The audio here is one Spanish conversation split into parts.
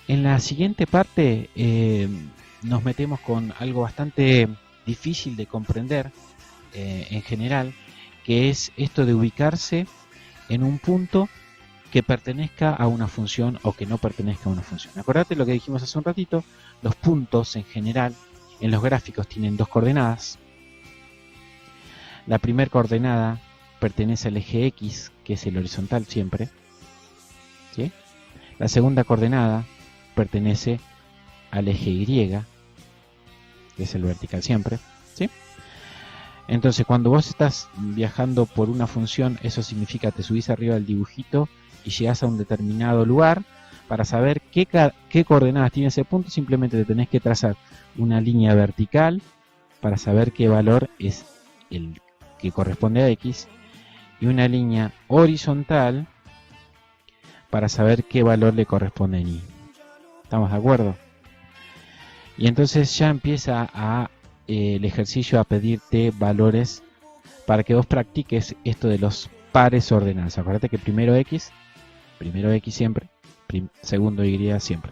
En la siguiente parte nos metemos con algo bastante difícil de comprender en general, que es esto de ubicarse en un punto que pertenezca a una función o que no pertenezca a una función. Acordate lo que dijimos hace un ratito, los puntos en general en los gráficos tienen dos coordenadas. La primera coordenada pertenece al eje X, que es el horizontal siempre, ¿sí? La segunda coordenada pertenece al eje Y, que es el vertical siempre, ¿sí? Entonces, cuando vos estás viajando por una función, eso significa que te subís arriba del dibujito y llegás a un determinado lugar. Para saber qué coordenadas tiene ese punto, simplemente te tenés que trazar una línea vertical para saber qué valor es el que corresponde a X y una línea horizontal para saber qué valor le corresponde a Y. ¿Estamos de acuerdo? Y entonces ya empieza el ejercicio a pedirte valores para que vos practiques esto de los pares ordenados. Acuérdate que primero X siempre, segundo Y siempre.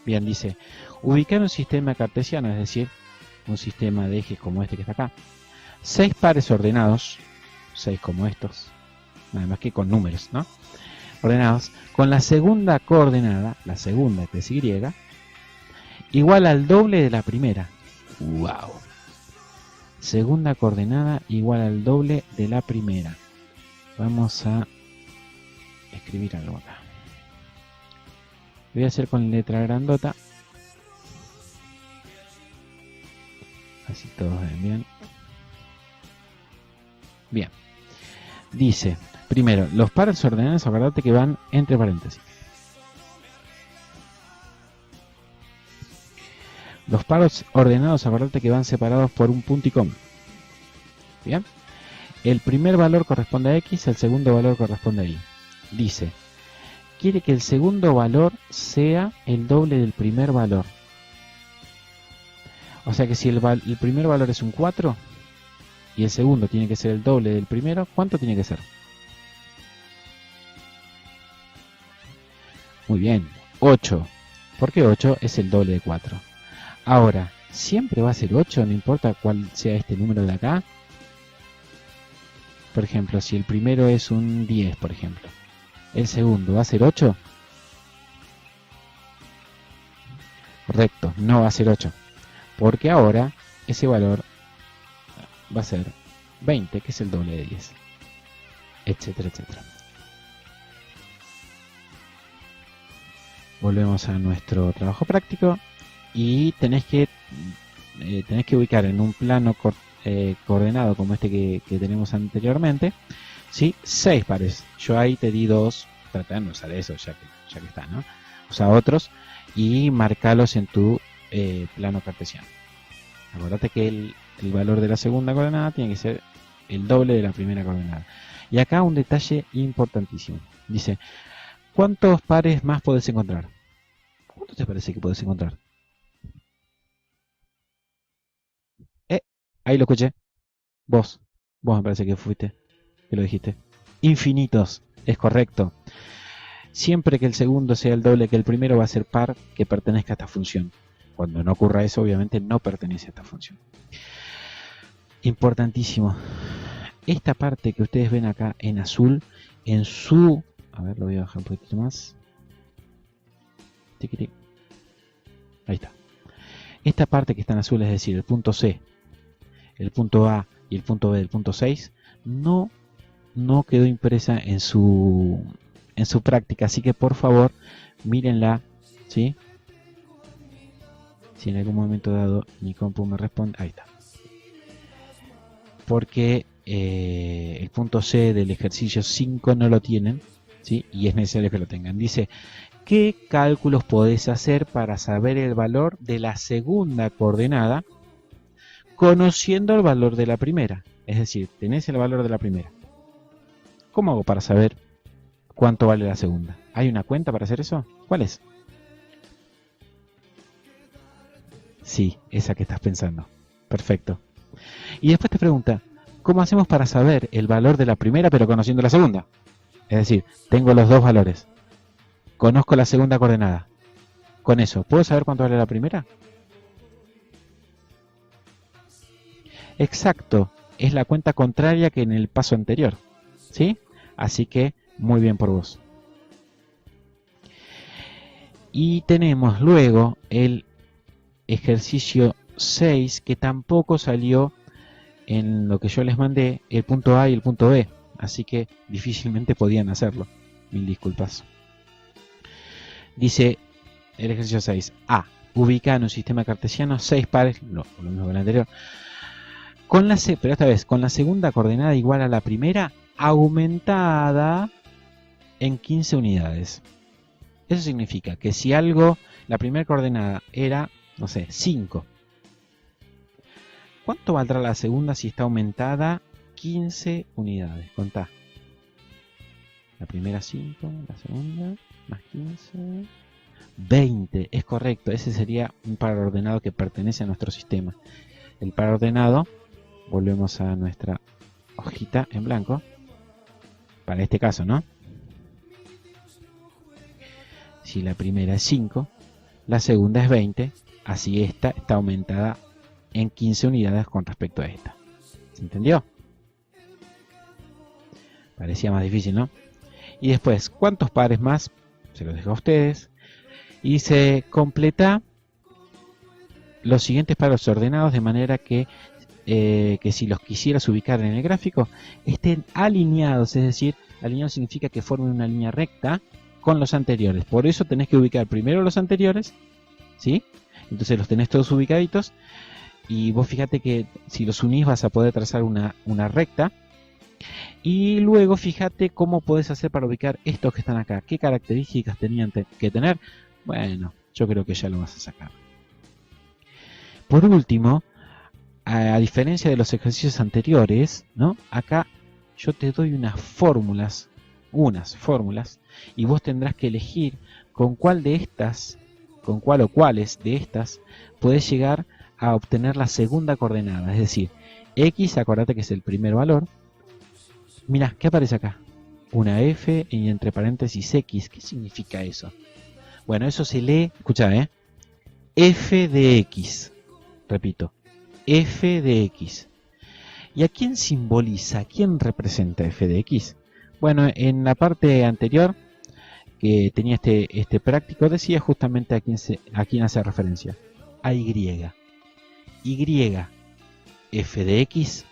Bien, dice, ubicar un sistema cartesiano, es decir, un sistema de ejes como este que está acá, 6 pares ordenados, 6 como estos, nada más que con números, ¿no? Ordenados, con la segunda coordenada, la segunda que es Y, igual al doble de la primera. ¡Wow! Segunda coordenada igual al doble de la primera. Vamos a escribir algo acá. Lo voy a hacer con letra grandota. Así todos ven bien. Bien. Dice, primero, los pares ordenados, acordate que van entre paréntesis. Los pares ordenados, acordate que van separados por un punto y coma. Bien. El primer valor corresponde a X, el segundo valor corresponde a Y. Dice, quiere que el segundo valor sea el doble del primer valor. O sea que si el primer valor es un 4 y el segundo tiene que ser el doble del primero, ¿cuánto tiene que ser? Muy bien, 8. ¿Por qué 8? Es el doble de 4. Ahora, ¿siempre va a ser 8? No importa cuál sea este número de acá. Por ejemplo, si el primero es un 10, por ejemplo, ¿el segundo va a ser 8? Correcto, no va a ser 8. Porque ahora ese valor va a ser 20, que es el doble de 10. Etcétera, etcétera. Volvemos a nuestro trabajo práctico y tenés que ubicar en un plano coordenado como este que tenemos anteriormente, ¿sí? 6 pares. Yo ahí te di 2, trata de no usar eso ya que está, ¿no? Usa otros y marcalos en tu plano cartesiano. Acuérdate que el valor de la segunda coordenada tiene que ser el doble de la primera coordenada. Y acá un detalle importantísimo. Dice, ¿cuántos pares más podés encontrar? ¿Cuántos te parece que podés encontrar? Ahí lo escuché. Vos me parece que fuiste, que lo dijiste. Infinitos, es correcto. Siempre que el segundo sea el doble que el primero va a ser par que pertenezca a esta función. Cuando no ocurra eso, obviamente no pertenece a esta función. Importantísimo. Esta parte que ustedes ven acá en azul, en su... A ver, lo voy a bajar un poquito más. Ahí está. Esta parte que está en azul, es decir, el punto C, el punto A y el punto B del punto 6, no quedó impresa en su práctica, así que por favor mírenla, ¿sí? Si en algún momento dado mi compu me responde, ahí está. Porque el punto C del ejercicio 5 no lo tienen, ¿sí? Y es necesario que lo tengan. Dice, ¿qué cálculos podés hacer para saber el valor de la segunda coordenada conociendo el valor de la primera? Es decir, tenés el valor de la primera. ¿Cómo hago para saber cuánto vale la segunda? ¿Hay una cuenta para hacer eso? ¿Cuál es? Sí, esa que estás pensando. Perfecto. Y después te pregunta, ¿cómo hacemos para saber el valor de la primera pero conociendo la segunda? Es decir, tengo los dos valores. Conozco la segunda coordenada. con eso, ¿puedo saber cuánto vale la primera? Exacto, es la cuenta contraria que en el paso anterior, ¿sí? Así que muy bien por vos. Y tenemos luego el ejercicio 6, que tampoco salió en lo que yo les mandé, el punto A y el punto B, así que difícilmente podían hacerlo. Mil disculpas. Dice el ejercicio 6. A. Ubica en un sistema cartesiano 6 pares, no, lo mismo que el anterior, pero esta vez con la segunda coordenada igual a la primera, aumentada en 15 unidades. Eso significa que si algo, la primera coordenada era, no sé, 5. ¿Cuánto valdrá la segunda si está aumentada 15 unidades? Contá. La primera 5, la segunda más 15, 20. Es correcto, ese sería un par ordenado que pertenece a nuestro sistema. El par ordenado, volvemos a nuestra hojita en blanco, para este caso, ¿no? Si la primera es 5, la segunda es 20, así esta está aumentada en 15 unidades con respecto a esta. ¿Se entendió? Parecía más difícil, ¿no? Y después, ¿cuántos pares más? Se los dejo a ustedes. Y se completa los siguientes pares ordenados de manera que si los quisieras ubicar en el gráfico, estén alineados, es decir, alineado significa que formen una línea recta con los anteriores. Por eso tenés que ubicar primero los anteriores, ¿sí? Entonces los tenés todos ubicaditos y vos fíjate que si los unís vas a poder trazar una recta. Y luego fíjate cómo podés hacer para ubicar estos que están acá. ¿Qué características tenían que tener? Bueno, yo creo que ya lo vas a sacar. Por último, a diferencia de los ejercicios anteriores, ¿no? Acá yo te doy unas fórmulas, y vos tendrás que elegir con cuál de estas, con cuál o cuáles de estas podés llegar a obtener la segunda coordenada. Es decir, X, acordate que es el primer valor. Mirá, ¿qué aparece acá? Una F y entre paréntesis X. ¿Qué significa eso? Bueno, eso se lee, escucha, F de X. Repito, F de X. ¿Y a quién simboliza? ¿A quién representa F de X? Bueno, en la parte anterior que tenía este práctico decía justamente a quién hace referencia. A Y. Y, F de X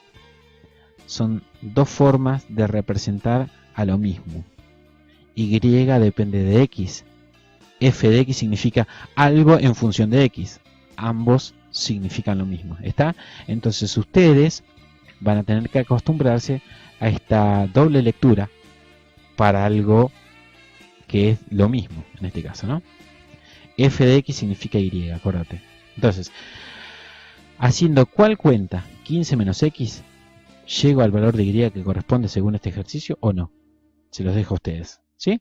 son dos formas de representar a lo mismo. Y depende de X. F de X significa algo en función de X. Ambos significan lo mismo. ¿Está? Entonces ustedes van a tener que acostumbrarse a esta doble lectura para algo que es lo mismo en este caso, ¿no? F de X significa Y, acuérdate. Entonces, haciendo ¿cuál cuenta? 15 menos X. ¿Llego al valor de Y que corresponde según este ejercicio o no? Se los dejo a ustedes, ¿sí?